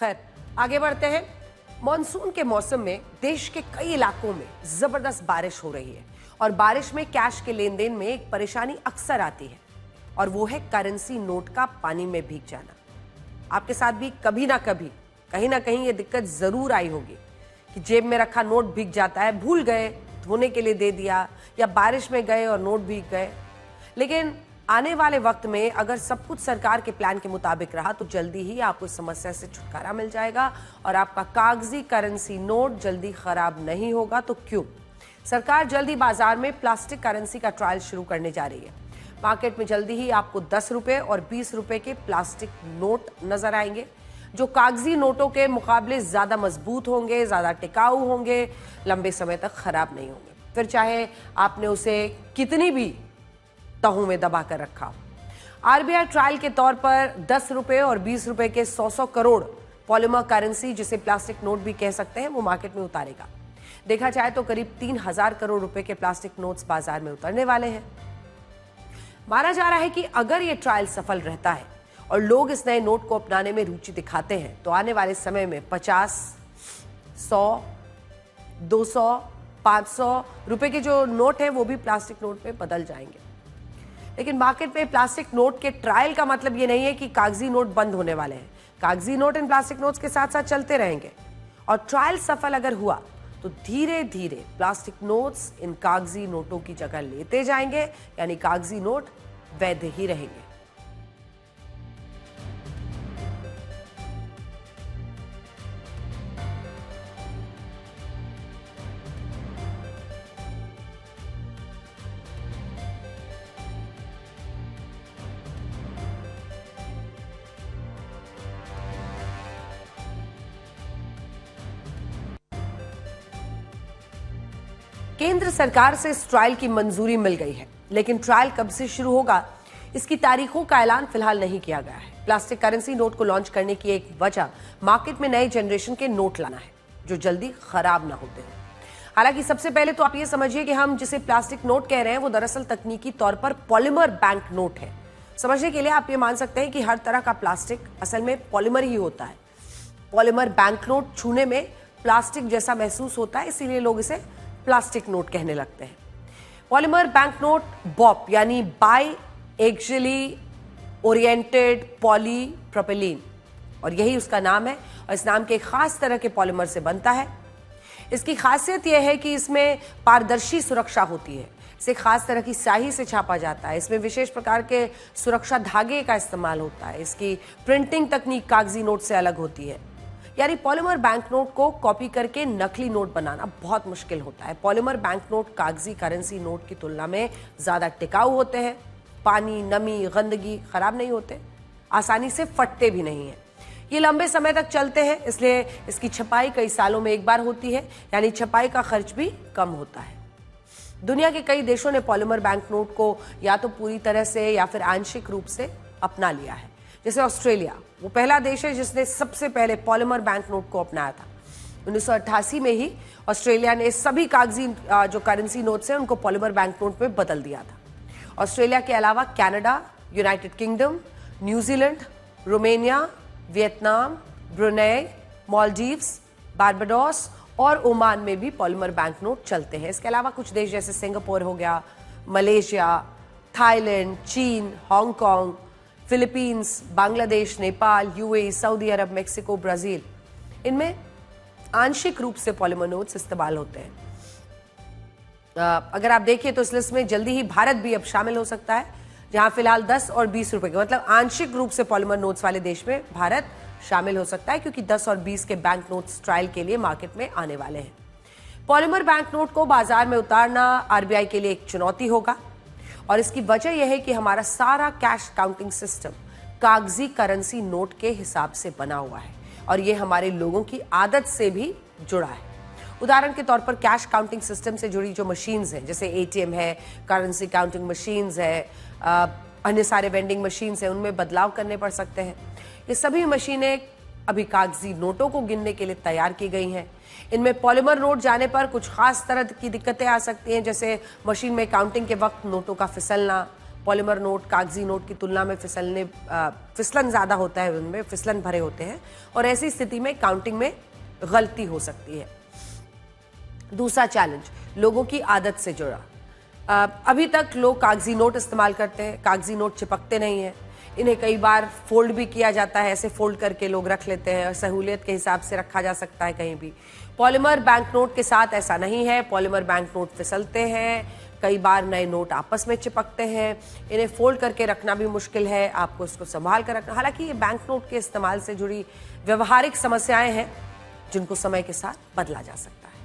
खैर, आगे बढ़ते हैं। मॉनसून के मौसम में देश के कई इलाकों में जबरदस्त बारिश हो रही है और बारिश में कैश के लेन देन में एक परेशानी अक्सर आती है और वो है करेंसी नोट का पानी में भीग जाना। आपके साथ भी कभी ना कभी कहीं ना कहीं ये दिक्कत जरूर आई होगी कि जेब में रखा नोट भीग जाता है, भूल गए, धोने के लिए दे दिया, या बारिश में गए और नोट भीग गए। लेकिन आने वाले वक्त में अगर सब कुछ सरकार के प्लान के मुताबिक रहा तो जल्दी ही आपको इस समस्या से छुटकारा मिल जाएगा और आपका कागजी करेंसी नोट जल्दी खराब नहीं होगा। तो क्यों? सरकार जल्दी बाजार में प्लास्टिक करेंसी का ट्रायल शुरू करने जा रही है। मार्केट में जल्दी ही आपको 10 रुपए और 20 रुपए के प्लास्टिक नोट नजर आएंगे जो कागजी नोटों के मुकाबले ज्यादा मजबूत होंगे, ज्यादा टिकाऊ होंगे, लंबे समय तक खराब नहीं होंगे, फिर चाहे आपने उसे कितनी भी तहों में दबा कर रखा हो। आरबीआई ट्रायल के तौर पर 10 रुपए और 20 रुपए के 100 करोड़ पॉलीमर करेंसी, जिसे प्लास्टिक नोट भी कह सकते हैं, वो मार्केट में उतारेगा। देखा जाए तो करीब 3000 करोड़ रुपए के प्लास्टिक नोट्स बाजार में उतरने वाले हैं। माना जा रहा है कि अगर ये ट्रायल सफल रहता है और लोग इस नए नोट को अपनाने में रुचि दिखाते हैं तो आने वाले समय में 50, 100, 200, 500 रुपए के जो नोट है वो भी प्लास्टिक नोट में बदल जाएंगे। लेकिन मार्केट में प्लास्टिक नोट के ट्रायल का मतलब ये नहीं है कि कागजी नोट बंद होने वाले हैं। कागजी नोट इन प्लास्टिक नोट्स के साथ साथ चलते रहेंगे और ट्रायल सफल अगर हुआ तो धीरे धीरे प्लास्टिक नोट्स इन कागजी नोटों की जगह लेते जाएंगे, यानी कागजी नोट वैध ही रहेंगे। केंद्र सरकार से इस ट्रायल की मंजूरी मिल गई है, लेकिन ट्रायल कब से शुरू होगा इसकी तारीखों का ऐलान फिलहाल नहीं किया गया है। प्लास्टिक करेंसी नोट को लॉन्च करने की एक वजह मार्केट में नए जनरेशन के नोट लाना है जो जल्दी खराब ना होते हैं। हालांकि सबसे पहले तो आप ये समझिए कि हम जिसे प्लास्टिक नोट कह रहे हैं वो दरअसल तकनीकी तौर पर पॉलीमर बैंक नोट है। समझने के लिए आप ये मान सकते हैं कि हर तरह का प्लास्टिक असल में पॉलीमर ही होता है। पॉलीमर बैंक नोट छूने में प्लास्टिक जैसा महसूस होता है, इसीलिए लोग इसे प्लास्टिक नोट कहने लगते हैं। पॉलीमर बैंक नोट बॉप यानी बाई एक्सियली ओरिएंटेड पॉलीप्रोपिलीन, और यही उसका नाम है और इस नाम के एक खास तरह के पॉलीमर से बनता है। इसकी खासियत यह है कि इसमें पारदर्शी सुरक्षा होती है। इसे खास तरह की स्याही से छापा जाता है। इसमें विशेष प्रकार के सुरक्षा धागे का इस्तेमाल होता है। इसकी प्रिंटिंग तकनीक कागजी नोट से अलग होती है। यानी पॉलीमर बैंक नोट को कॉपी करके नकली नोट बनाना बहुत मुश्किल होता है। पॉलीमर बैंक नोट कागजी करेंसी नोट की तुलना में ज्यादा टिकाऊ होते हैं। पानी, नमी, गंदगी खराब नहीं होते, आसानी से फटते भी नहीं है। ये लंबे समय तक चलते हैं, इसलिए इसकी छपाई कई सालों में एक बार होती है, यानी छपाई का खर्च भी कम होता है। दुनिया के कई देशों ने पॉलीमर बैंक नोट को या तो पूरी तरह से या फिर आंशिक रूप से अपना लिया है। जैसे ऑस्ट्रेलिया, वो पहला देश है जिसने सबसे पहले पॉलीमर बैंक नोट को अपनाया था। 1988 में ही ऑस्ट्रेलिया ने सभी कागजी जो करेंसी नोट्स हैं उनको पॉलीमर बैंक नोट में बदल दिया था। ऑस्ट्रेलिया के अलावा Canada, United kingdom, New Zealand, Romania, Vietnam, Brunei, Maldives, Barbados और ओमान में भी पॉलीमर बैंक नोट चलते हैं। इसके अलावा कुछ देश जैसे सिंगापुर हो गया, मलेशिया, थाईलैंड, चीन, Hong Kong, Philippines, Bangladesh, Nepal, UAE, सऊदी अरब, मेक्सिको, ब्राजील, इनमें आंशिक रूप से पॉलीमर नोट्स इस्तेमाल होते हैं। अगर आप देखिए तो इस लिस्ट में जल्दी ही भारत भी अब शामिल हो सकता है, जहां फिलहाल 10 और 20 रुपए के मतलब आंशिक रूप से पॉलीमर नोट्स वाले देश में भारत शामिल हो सकता है, क्योंकि 10 और 20 के बैंक नोट्स ट्रायल के लिए मार्केट में आने वाले हैं। पॉलीमर बैंक नोट को बाजार में उतारना आरबीआई के लिए एक चुनौती होगा और इसकी वजह यह है कि हमारा सारा कैश काउंटिंग सिस्टम कागजी करेंसी नोट के हिसाब से बना हुआ है और यह हमारे लोगों की आदत से भी जुड़ा है। उदाहरण के तौर पर कैश काउंटिंग सिस्टम से जुड़ी जो मशीन्स हैं, जैसे एटीएम है, करेंसी काउंटिंग मशीन्स है, अन्य सारे वेंडिंग मशीन्स हैं, उनमें बदलाव करने पड़ सकते हैं। ये सभी मशीनें अभी कागजी नोटों को गिनने के लिए तैयार की गई हैं। इनमें पॉलीमर नोट जाने पर कुछ खास तरह की दिक्कतें आ सकती हैं, जैसे मशीन में काउंटिंग के वक्त नोटों का फिसलना, पॉलीमर नोट कागजी नोट की तुलना में फिसलन ज़्यादा होता है, उनमें फिसलन भरे होते हैं और ऐसी स्थिति में काउंटिंग में गलती हो सकती है। दूसरा चैलेंज लोगों की आदत से जुड़ा। अभी तक लोग कागजी नोट इस्तेमाल करते हैं, कागजी नोट चिपकते नहीं हैं, इन्हें कई बार फोल्ड भी किया जाता है, ऐसे फोल्ड करके लोग रख लेते हैं, सहूलियत के हिसाब से रखा जा सकता है कहीं भी। पॉलीमर बैंक नोट के साथ ऐसा नहीं है, पॉलीमर बैंक नोट फिसलते हैं, कई बार नए नोट आपस में चिपकते हैं, इन्हें फोल्ड करके रखना भी मुश्किल है, आपको इसको संभाल कर रखना। हालांकि ये बैंक नोट के इस्तेमाल से जुड़ी व्यवहारिक समस्याएं हैं जिनको समय के साथ बदला जा सकता है।